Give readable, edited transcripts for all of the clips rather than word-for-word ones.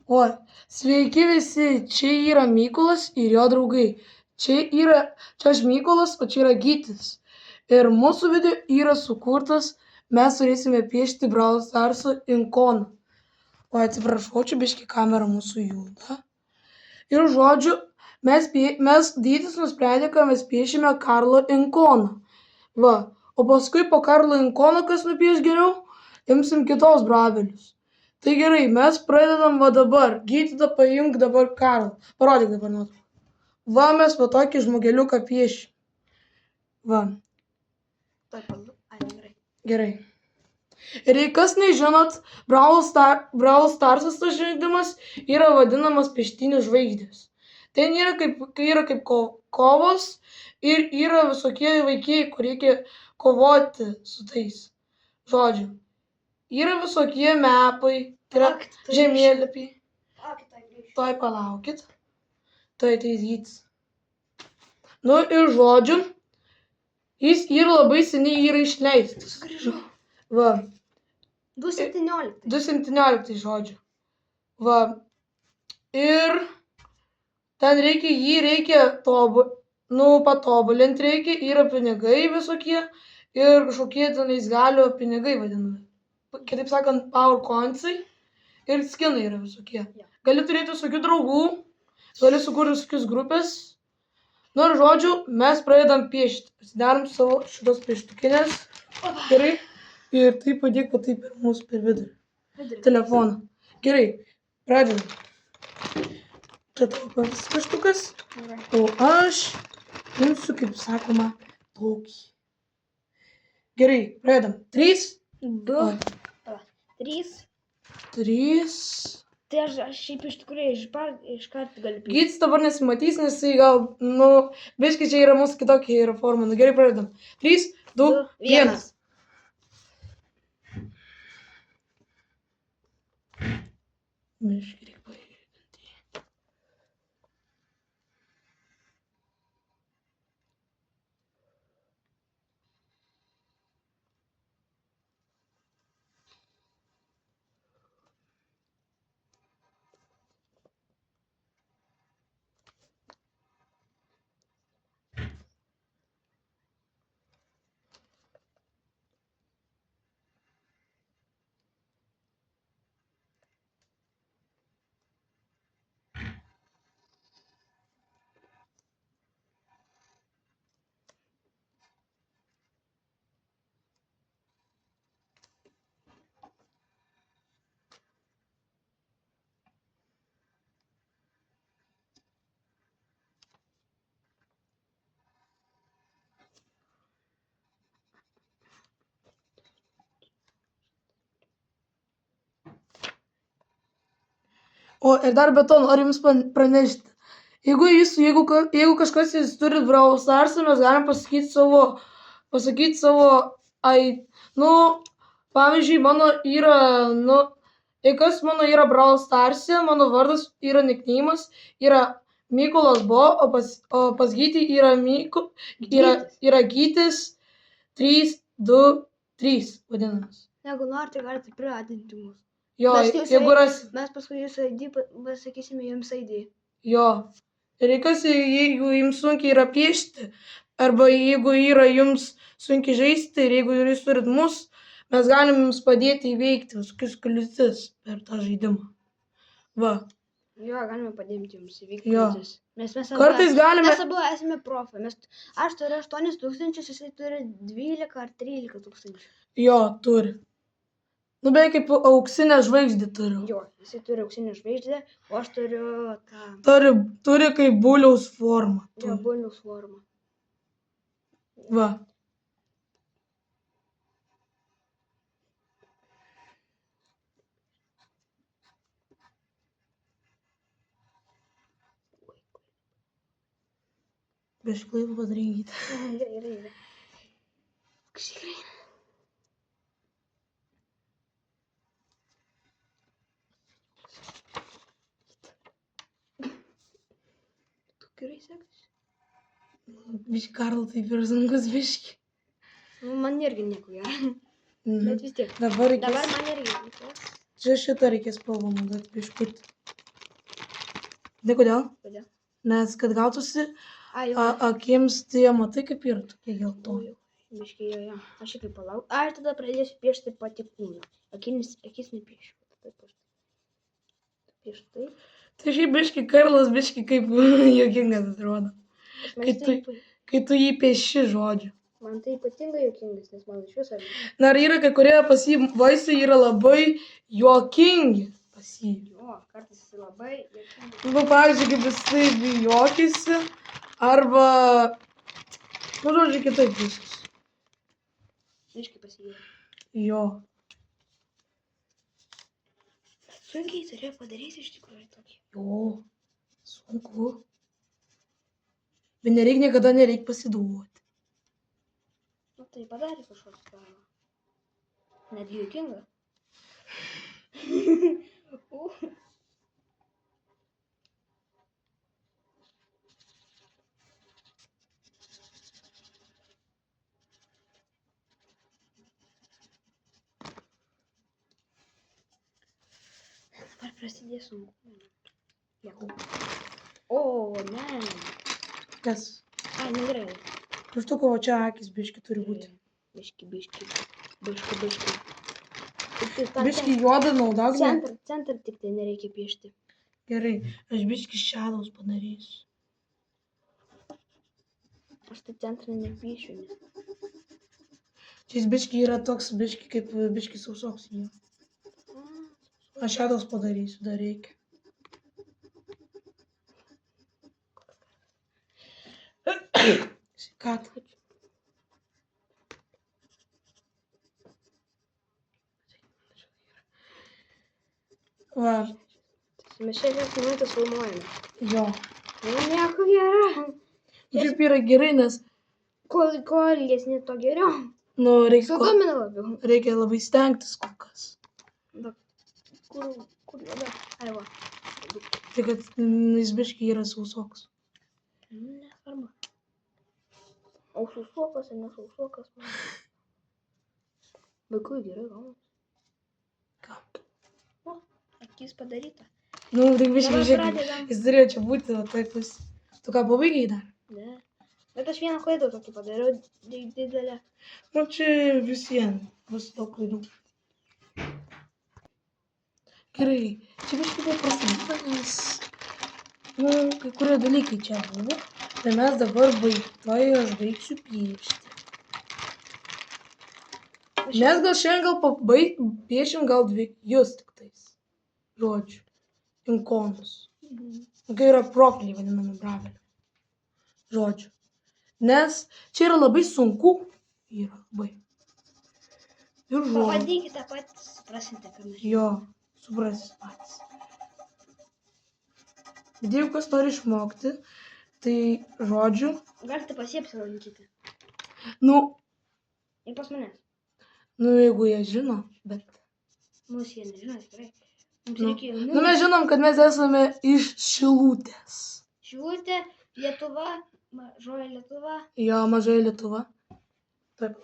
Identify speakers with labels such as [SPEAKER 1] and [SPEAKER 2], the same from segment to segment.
[SPEAKER 1] Oi, sveiki visi, čia yra Mykolas ir jo draugai. Čia aš Mykolas, o čia yra Gytis. Ir mūsų video yra sukurtas, mes turėsime piešti Brawl Stars'o ikoną. O atsiprašau, čia biški kamera mūsų juda. Ir žodžiu, mes Gytis nusprendė, kad mes piešime Karlo ikoną. Va, o paskui po Karlo ikono, kas nupieš geriau, imsim kitos bravelius. Tai gerai, mes pradedam va dabar. Gytis, paimk dabar Karlą. Parodyk dabar nuotrauką. Va, mes va tokį žmogeliuką piešim. Va. Gerai. Ir jei kas nežinot, Brawl Stars'as tas žaidimas yra vadinamas peštynių žvaigždės. Ten yra kaip kovos ir yra visokie vaikai, kur reikia kovoti su tais. Žodžiu. Yra visokie mepai, tai yra žemėlapiai. Tuoj palaukit. Tuoj ateis Gytis. Nu ir žodžiu, jis yra labai seniai yra išleistas. Grįžau. Va. 2017 žodžiu. Va. Ir ten reikia patobulinti reikia, yra pinigai visokie ir kažkokie tenais galio pinigai vadinami. Kitaip sakant, power coinsai ir skinai yra visokie. Gali turėti visokių draugų, gali sukurti visokius grupės. Nu ir žodžiu, mes pradedam piešti. Pasidarom savo šitos pieštukinės. Gerai. Ir taip padėk, va taip ir mūsų per vidurį. Telefoną. Gerai, pradedam. Čia tavo pieštukas. O aš imsiu, kaip sakoma, tokį. Gerai, pradedam. 3, 2,
[SPEAKER 2] 3.
[SPEAKER 1] 3.
[SPEAKER 2] Tai aš šiaip iš tikrųjų iškart galiu piešti.
[SPEAKER 1] Gytis dabar nesimatys, nes jis gal, biškai čia yra mūsų kitokia yra forma. Gerai, pradedam. 3, 2, 1. Biškai reikia pažiūrėti. O ir dar be to noriu jums pranešti. Jeigu kažkas jūs turit Brawl Stars'ą, mes galim pasakyti savo, pavyzdžiui, mano yra Brawl Stars'e, mano vardas yra nickname'as, yra Mykolas Bo, o pas Gytį yra Gytis 3, 2, 3 vadinamas.
[SPEAKER 2] Jeigu norite, galite priadinti mus.
[SPEAKER 1] Jo, jeigu rasi.
[SPEAKER 2] Mes paskui jūsų ID pasakysime jums ID.
[SPEAKER 1] Jo. Ir jeigu jums sunkiai yra piešti, arba jeigu yra jums sunkiai žaisti, ir jeigu jūs turit mus, mes galim jums padėti įveikti visokius kliūtis per tą žaidimą. Va.
[SPEAKER 2] Jo, galime padėti jums įveikti kliūtis.
[SPEAKER 1] Kartais galime.
[SPEAKER 2] Mes abu esame profai. Aš turiu 8 000, jisai turi 12 ar 13 tūkstančių.
[SPEAKER 1] Jo, turi. Beveik kaip auksinę žvaigždę turiu.
[SPEAKER 2] Jo, jisai turi auksinę žvaigždę, o aš turiu tą...
[SPEAKER 1] Turi kaip buliaus formą.
[SPEAKER 2] Jo, buliaus formą.
[SPEAKER 1] Va. Bišklaidų padarykite.
[SPEAKER 2] Gerai. Gerai. Gerai sekasi.
[SPEAKER 1] Biški Karlo taip ir sunkus biški.
[SPEAKER 2] Man irgi nieko gero. Bet vis tiek.
[SPEAKER 1] Dabar
[SPEAKER 2] man irgi reikės.
[SPEAKER 1] Čia šitą reikės spalvą naudoti biškutį. Tai kodėl?
[SPEAKER 2] Kodėl?
[SPEAKER 1] Nes kad gautųsi
[SPEAKER 2] Ai, jo.
[SPEAKER 1] akims, tai matai kaip yra tokie geltoni.
[SPEAKER 2] Biškai jo. Aš kaip palauk. Ai, tada pradėsiu piešti pati kūną. Akis nepiešiu. Piešti taip.
[SPEAKER 1] Tai šiaip biški Karlas, biški kaip juokingas atrodo. Kai tu jį pieši, žodžiu.
[SPEAKER 2] Man tai ypatingai juokingas, nes man iš viso.
[SPEAKER 1] Na ir yra kai kurie pas jį vaisiai yra labai juokingi pas jį.
[SPEAKER 2] Jo, kartais jis labai juokingas.
[SPEAKER 1] Nu, pavyzdžiui, kaip jisai juokisi, arba, nu, žodžiu, kitaip viskas.
[SPEAKER 2] Biškai pasijūrė.
[SPEAKER 1] Jo.
[SPEAKER 2] Sunkiai turėjo padaryti iš tikrųjų tokį.
[SPEAKER 1] Jo, sunku. Bet niekada nereik pasiduoti.
[SPEAKER 2] Nu, tai padarė kažkokį darbą. Netgi juokinga. Dabar prasidės sunku. O, ne.
[SPEAKER 1] Kas?
[SPEAKER 2] Ai, negerai.
[SPEAKER 1] Kažtoko, o čia akis biški turi būti.
[SPEAKER 2] Biški.
[SPEAKER 1] Biški juodą naudok.
[SPEAKER 2] Centrą tik tai nereikia piešti.
[SPEAKER 1] Gerai, aš biški shadows padarysiu.
[SPEAKER 2] Aš tai centrą nepiešiu.
[SPEAKER 1] Čia biški yra toks biški kaip biški sausoks. Aš shadows padarysiu, dar reikia. Sveikatą. Va.
[SPEAKER 2] Mes šiandien minutės filmuojame.
[SPEAKER 1] Jo.
[SPEAKER 2] Nieko gero.
[SPEAKER 1] Šiaip yra gerai, nes
[SPEAKER 2] Kuo ilgesni, to geriau.
[SPEAKER 1] nu,
[SPEAKER 2] Sudomina labiau.
[SPEAKER 1] reikia labai stengtis kol kas.
[SPEAKER 2] Kur yra? Ai, va.
[SPEAKER 1] Tai kad jis biški yra sausoks.
[SPEAKER 2] Nesvarbu. O sausokas ar nesausokas? Vaikui gerai gaunasi.
[SPEAKER 1] Ką?
[SPEAKER 2] O, akis padaryta.
[SPEAKER 1] Nu, tai biški,
[SPEAKER 2] Dabar
[SPEAKER 1] žiūrėk,
[SPEAKER 2] pradedam.
[SPEAKER 1] jis turėjo čia būti, o taip jis. Tu ką, pabaigiai dar?
[SPEAKER 2] Ne. Bet aš vieną klaidą tokį padariau didelę.
[SPEAKER 1] Nu, čia visiems bus daug klaidų. Gerai, čia biškai paprasta, nes, nu, kai kurie dalykai čia buvo. Tai mes dabar aš baigsiu piešti. Mes gal šiandien piešim gal dviejus tik tais. Žodžiu, inkonus. Kai yra profiliai vadinami braveliai. Žodžiu. Nes čia yra labai sunku. Yra labai. Ir žodžiu.
[SPEAKER 2] Pabandykite patys, suprasite, ką mes.
[SPEAKER 1] Jo, suprasit patys. Bet jeigu kas nori išmokti, tai žodžiu,
[SPEAKER 2] Galite pasiapsilankyti.
[SPEAKER 1] nu,
[SPEAKER 2] Ir pas manęs.
[SPEAKER 1] jeigu jie žino, bet.
[SPEAKER 2] Mūsų jie nežino tikrai. Mums
[SPEAKER 1] Nu,
[SPEAKER 2] reikia
[SPEAKER 1] nu mes žinom, kad mes esame iš Šilutės.
[SPEAKER 2] Šilutė, Lietuva, mažoji Lietuva.
[SPEAKER 1] Jo, mažoji Lietuva. Taip.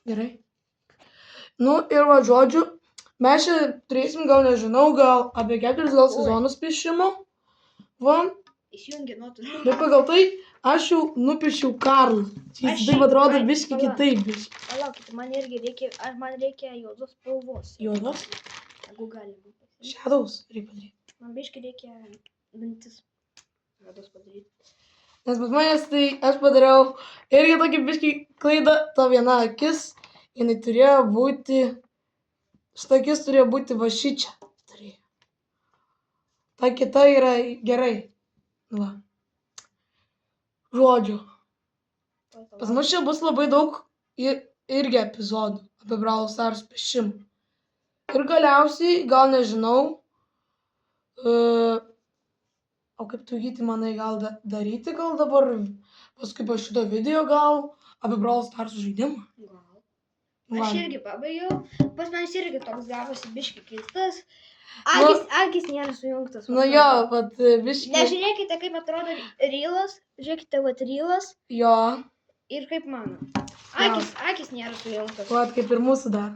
[SPEAKER 1] Gerai. Nu ir va, žodžiu, mes čia turėsim, gal nežinau, gal apie 4 sezonus piešimo. Va,
[SPEAKER 2] Įsijungia nuotolį.
[SPEAKER 1] bet pagal tai aš jau nupiešiau Karlą. Čia jis taip atrodo biški
[SPEAKER 2] palauk.
[SPEAKER 1] kitaip biški.
[SPEAKER 2] Palaukite, man reikia juodos spalvos.
[SPEAKER 1] Juodos?
[SPEAKER 2] Jeigu galima.
[SPEAKER 1] Shadows reikia padaryti.
[SPEAKER 2] Man biškai reikia dantis juodos padaryti.
[SPEAKER 1] Nes pas manęs tai aš padariau irgi tokį biškį klaidą, ta viena akis, jinai turėjo būti, šita akis turėjo būti va šičia. Ta kita yra gerai. Va. Žodžiu. Pas mus čia bus labai daug irgi epizodų apie Brawl Stars piešimą. Ir galiausiai, gal nežinau, o kaip tu Gyti manai, gal daryti gal dabar, paskui po šito video gal apie Brawl Stars žaidimą?
[SPEAKER 2] Gal. Aš irgi pabaigiau. Pas manęs irgi toks gavosi biškai keistas. Akis nėra sujungtas.
[SPEAKER 1] Nu jo, vat biškai.
[SPEAKER 2] Nežiūrėkite, kaip atrodo rylas. Žiūrėkite, vat rylas.
[SPEAKER 1] Jo.
[SPEAKER 2] Ir kaip mano. Akis nėra sujungtas.
[SPEAKER 1] Vat kaip ir mūsų dar.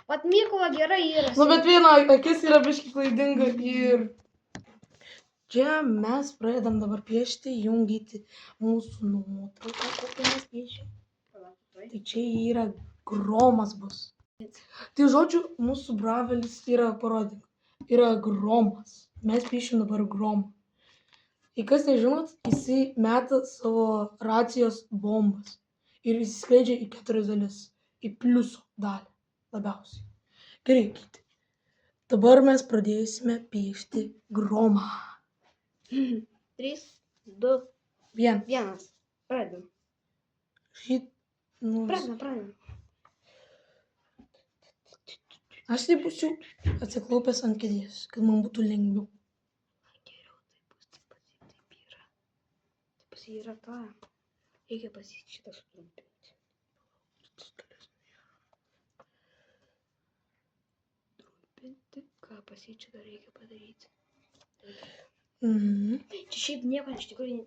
[SPEAKER 2] Vat Mykolo gerai yra.
[SPEAKER 1] Nu, bet viena akis yra biški klaidinga ir čia mes pradedam dabar piešti, jungyti mūsų nuotrauką, kokią mes piešim. Tai čia yra gromas bus. Tai žodžiu, mūsų bravelis yra, parodyk, yra gromas. Mes piešim dabar gromą. Jei kas nežinot, jisai meta savo racijos bombas ir išsiskleidžia į 4 dalis, į pliuso dalį labiausiai. Gerai, kiti. Dabar mes pradėsime piešti gromą.
[SPEAKER 2] 3, 2,
[SPEAKER 1] 1.
[SPEAKER 2] 1. Pradedam. Pradedam.
[SPEAKER 1] Aš tai būsiu atsiklaupęs ant kėdės, kad man būtų lengviau.
[SPEAKER 2] Geriau taip yra. Taip yra ta. Reikia pasisakyti šitą sutrumpinti. Trumpinti, ką pasisakyti dar reikia padaryti. Čia šiaip nieko iš tikrųjų.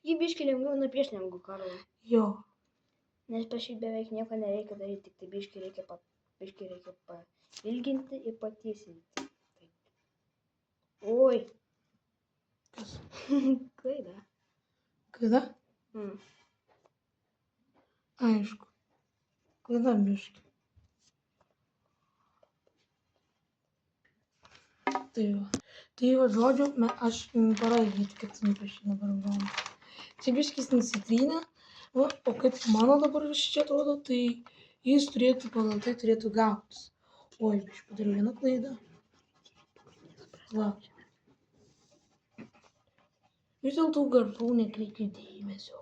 [SPEAKER 2] Jį biškį lengviau nupiešti negu Karlo.
[SPEAKER 1] Jo.
[SPEAKER 2] Nes šiaip beveik nieko nereikia daryti, tik tai biškį reikia pailginti ir patiesinti. Oi.
[SPEAKER 1] Kas?
[SPEAKER 2] Klaida.
[SPEAKER 1] Klaida? Aišku. Klaida biškį. Tai va, žodžiu, aš parodyti, kad nupieščiau dabar gromą. Čia biškis nusitrynė, o kaip mano dabar čia atrodo, tai jis turėtų pagal tai turėtų gautis. Oi, biškį padariau vieną klaidą. Va. Vis dėlto garsų nekreipiu dėmesio.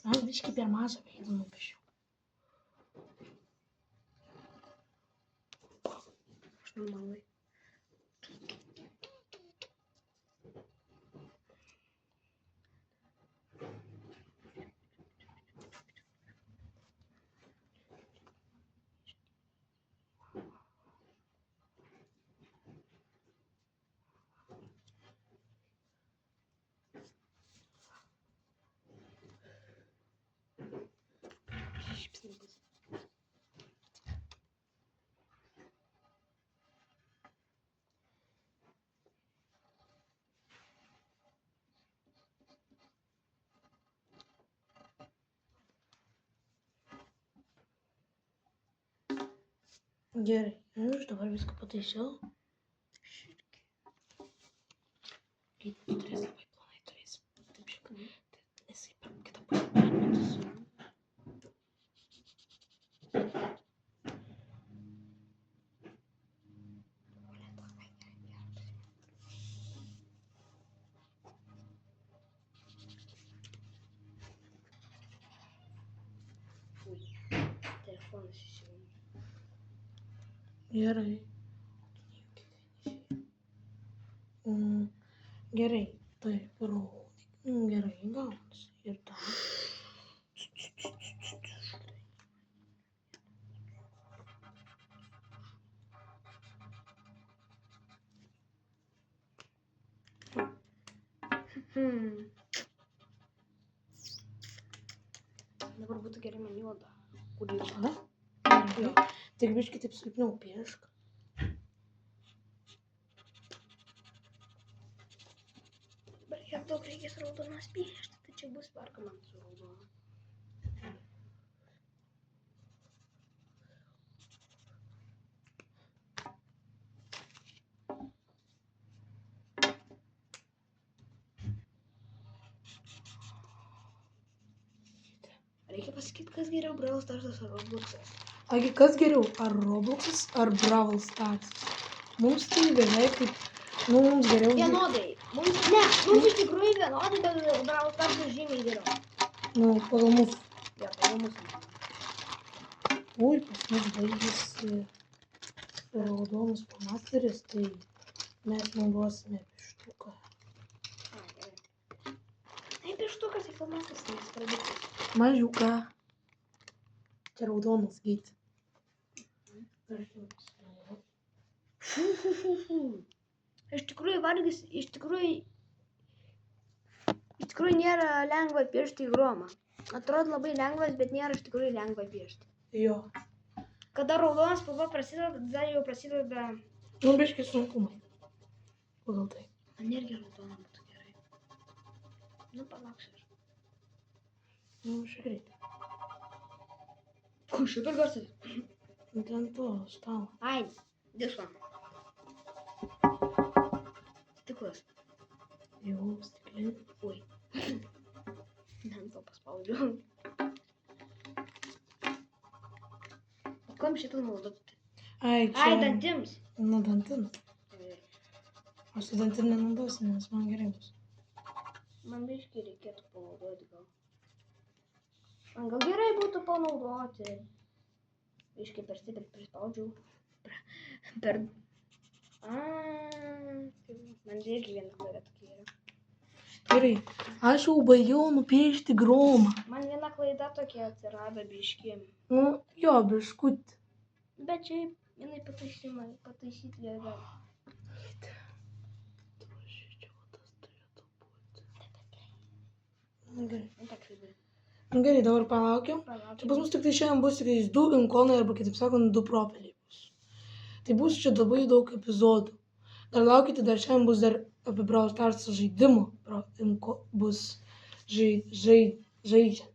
[SPEAKER 1] Aš biškį per mažą veidą nupiešiau.
[SPEAKER 2] Aš normalai.
[SPEAKER 1] Gerai, aš dabar viską pataisiau. Kai tu turėsi labai planai, turėsi taip šiek tiek, nesai per kitą paėmėtis.
[SPEAKER 2] Telefonas įsijungia.
[SPEAKER 1] Gerai. Gerai, taip, rodyk. Gerai, gaunasi. Ir tą.
[SPEAKER 2] Dabar būtų gerai man juodą. Kur juodą?
[SPEAKER 1] Tada? Gerai. Tik biškį taip silpniau piešk.
[SPEAKER 2] Dabar kiek daug reikės raudonas piešti, tai čia bus varga man su raudonu. Reikia pasakyti, kas geriau, Brawl Starsas ar Robloxas.
[SPEAKER 1] Agi, kas geriau, ar Robloxas, ar Brawl Starsas? Mums tai beveik kaip, mums geriau...
[SPEAKER 2] Vienodai. Mums iš tikrųjų vienodai, bet Brawl Starsas žymiai geriau.
[SPEAKER 1] Pagal mūsų.
[SPEAKER 2] Ja, pagal mūsų.
[SPEAKER 1] Ui, pas mus baigėsi raudonas flomasteris, tai Mes naudosime pieštuką.
[SPEAKER 2] Ai, gerai. Tai pieštukas, tai filmuotas, nes produktas.
[SPEAKER 1] Mažiuką. Čia raudonas gyti.
[SPEAKER 2] Iš tikrųjų vargis, iš tikrųjų nėra lengva piešti gromą. Atrodo labai lengvas, bet nėra iš tikrųjų lengva piešti.
[SPEAKER 1] Jo.
[SPEAKER 2] Kada raudonas spalva prasideda, tada jau prasideda...
[SPEAKER 1] Nu, biškai sunkumai. Pagal tai.
[SPEAKER 2] Man irgi raudona būtų gerai. Nu, palauksiu aš.
[SPEAKER 1] Nu, šiek greit.
[SPEAKER 2] Kur šiaip ir garsas?
[SPEAKER 1] Nu, ten to stalo.
[SPEAKER 2] Ai, this one. Stiklas.
[SPEAKER 1] Jau, stiklinė.
[SPEAKER 2] Oi. Ant to paspaudžiau. Kam šitą naudoti?
[SPEAKER 1] Ai, čia...
[SPEAKER 2] Ai, dantims.
[SPEAKER 1] Nu, dantin. Aš su dantim nenaudosiu, nes man gerai bus.
[SPEAKER 2] Man biškai reikėtų panaudoti gal. Man gal gerai būtų panaudoti. Biškai per stipriai prispaudžiau. Per... Man irgi viena klaida tokia yra.
[SPEAKER 1] Gerai, aš jau baigiau nupiešti gromą.
[SPEAKER 2] Man viena klaida tokia atsirado biškai.
[SPEAKER 1] Nu, jo, biškutį.
[SPEAKER 2] Bet šiaip jinai pataisyti ją gali.
[SPEAKER 1] Nu, gerai.
[SPEAKER 2] Nu, tak žaidai.
[SPEAKER 1] Nu, gerai, dabar palaukiam. Čia pas mus tik tai šiandien bus tik 2 inkonai arba, kitaip sakant, 2 profiliai bus. Tai bus čia labai daug epizodų. Dar laukite, dar šiandien bus dar apie Brawl Stars žaidimo. Bus žaidžiant.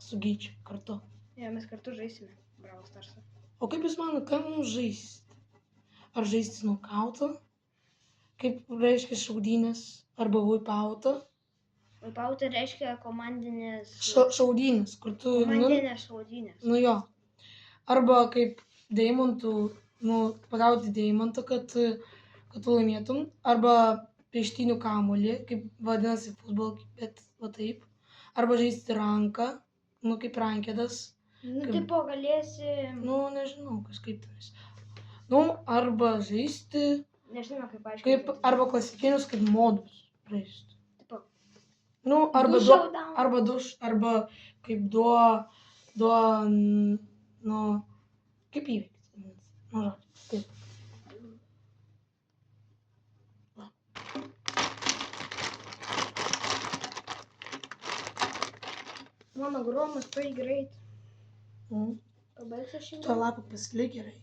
[SPEAKER 1] Su Gyčiu kartu.
[SPEAKER 2] Ja, mes kartu žaisime Brawl Starsą.
[SPEAKER 1] O kaip jūs manote, ką mums žaisti? Ar žaisti nokautą? Kaip reiškia šaudynės? Arba vaipautą?
[SPEAKER 2] Vaipauti reiškia komandinės...
[SPEAKER 1] Šaudynės, kur tu...
[SPEAKER 2] Komandinės šaudynės.
[SPEAKER 1] Nu jo. Arba kaip deimantų, nu, pagauti deimantą, kad tu laimėtum. Arba pieštinių kamuolį, kaip vadinasi futbol, bet va taip. Arba žaisti ranką, nu, kaip rankėdas.
[SPEAKER 2] Nu, tipo galėsi...
[SPEAKER 1] Nu, nežinau, kažkaip tenais. Nu, arba žaisti...
[SPEAKER 2] Nežinau, kaip aiškiai.
[SPEAKER 1] Arba klasikinius, kaip modus žaisti.
[SPEAKER 2] Tipo...
[SPEAKER 1] Nu, arba arba kaip nu, kaip įveikti. Nu, žodžiu, taip.
[SPEAKER 2] Mano gromas tai greit. Pabaigsiu šį.
[SPEAKER 1] Tuo lapą pasilik gerai.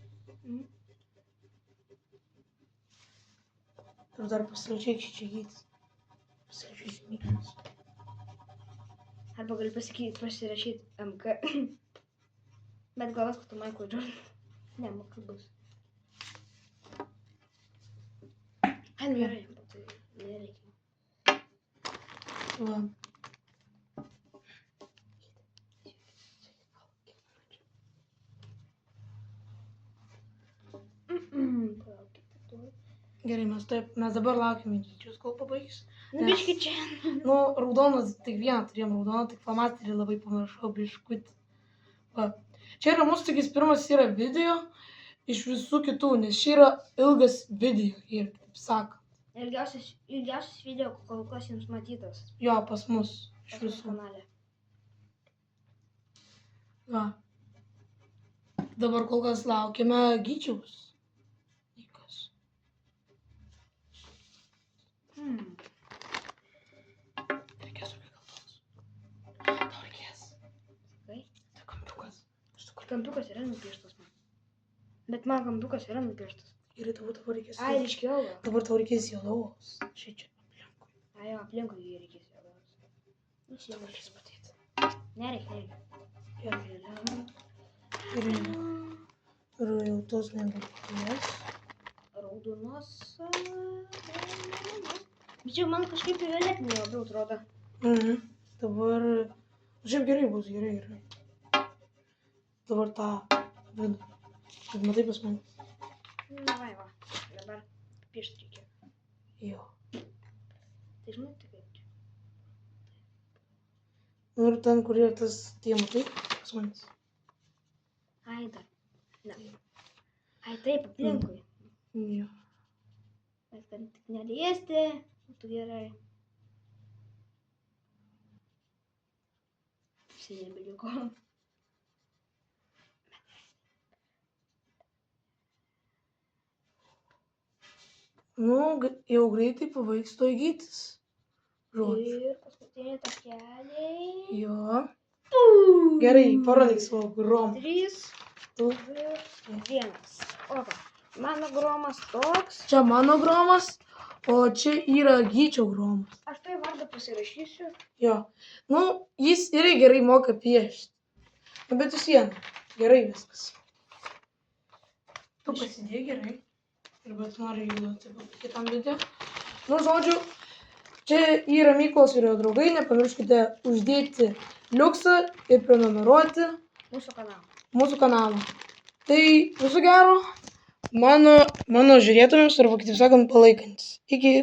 [SPEAKER 1] Tu dar pasirašyk šį gytis. Pasirašysi Mykolas.
[SPEAKER 2] Arba gali pasirašyti MK. Bet galas, kad tu Michael Jordan. Ne, MK bus. Ai, nu gerai, bet tai nereikia.
[SPEAKER 1] Va. Gerai, mes dabar laukiame Gyčius, kol pabaigs.
[SPEAKER 2] Nu, biški čia.
[SPEAKER 1] Nu, raudonas, tik vieną turėjom raudoną, tik flamasterį labai pamiršau biškutį. Va. Čia yra mūsų tikis pirmas yra video iš visų kitų, nes čia yra ilgas video ir, kaip sakant.
[SPEAKER 2] Ilgiausias video, kol kas jums matytas.
[SPEAKER 1] Jo, pas mus. Iš
[SPEAKER 2] Pas mūsų
[SPEAKER 1] visų.
[SPEAKER 2] kanale.
[SPEAKER 1] Va. Dabar kol kas laukiame Gyčiaus. Nikas. Reikės rūkai galvos. Tau reikės.
[SPEAKER 2] Kai?
[SPEAKER 1] Tai kampiukas.
[SPEAKER 2] Kampiukas yra nupieštas man. Bet man kampiukas yra nupieštas.
[SPEAKER 1] Gerai, dabar reikės.
[SPEAKER 2] Ai, ryškiau gal.
[SPEAKER 1] Dabar tau reikės juodos. Šičia aplinkui.
[SPEAKER 2] Ai, jo, aplinkui jį reikės juodos.
[SPEAKER 1] Dabar reikės matyti.
[SPEAKER 2] Nereikia.
[SPEAKER 1] Gerai. Ir jau tos nebereikės.
[SPEAKER 2] Raudonos. Bet čia man kažkaip violetinė labiau atrodo.
[SPEAKER 1] Dabar... Šiaip gerai bus, gerai. Dabar tą vidų. Kaip matai pas mane?
[SPEAKER 2] Na, va. Dabar piešti reikia.
[SPEAKER 1] Jo.
[SPEAKER 2] Tai žinai, tai kaip čia.
[SPEAKER 1] Ir ten, kur yra tas tie matai pas manęs.
[SPEAKER 2] Ai, dar. Ne. Ai, taip, aplinkui.
[SPEAKER 1] Jo.
[SPEAKER 2] Bet kad tik neliesti, būtų gerai. Visai nebeliko.
[SPEAKER 1] Nu, jau greitai pabaigs to įgytis. Žodžiu.
[SPEAKER 2] Ir paskutiniai takeliai.
[SPEAKER 1] Jo. Gerai, parodyk savo gromą.
[SPEAKER 2] 3, 2, 1. Opa. Mano gromas toks.
[SPEAKER 1] Čia mano gromas, o čia yra Gyčio gromas.
[SPEAKER 2] Aš tai vardą pasirašysiu.
[SPEAKER 1] Jo. Nu, jis irgi gerai moka piešti. Nu, bet vis vien, gerai viskas. Tu pasidėjai gerai. Ir bet noriu judoti kitam video. Nu, žodžiu, čia yra Mykolas ir jo draugai. Nepamirškite uždėti liuksą ir prenumeruoti mūsų kanalą. Tai viso gero mano žiūrėtojams arba kitaip sakant palaikantis. Iki.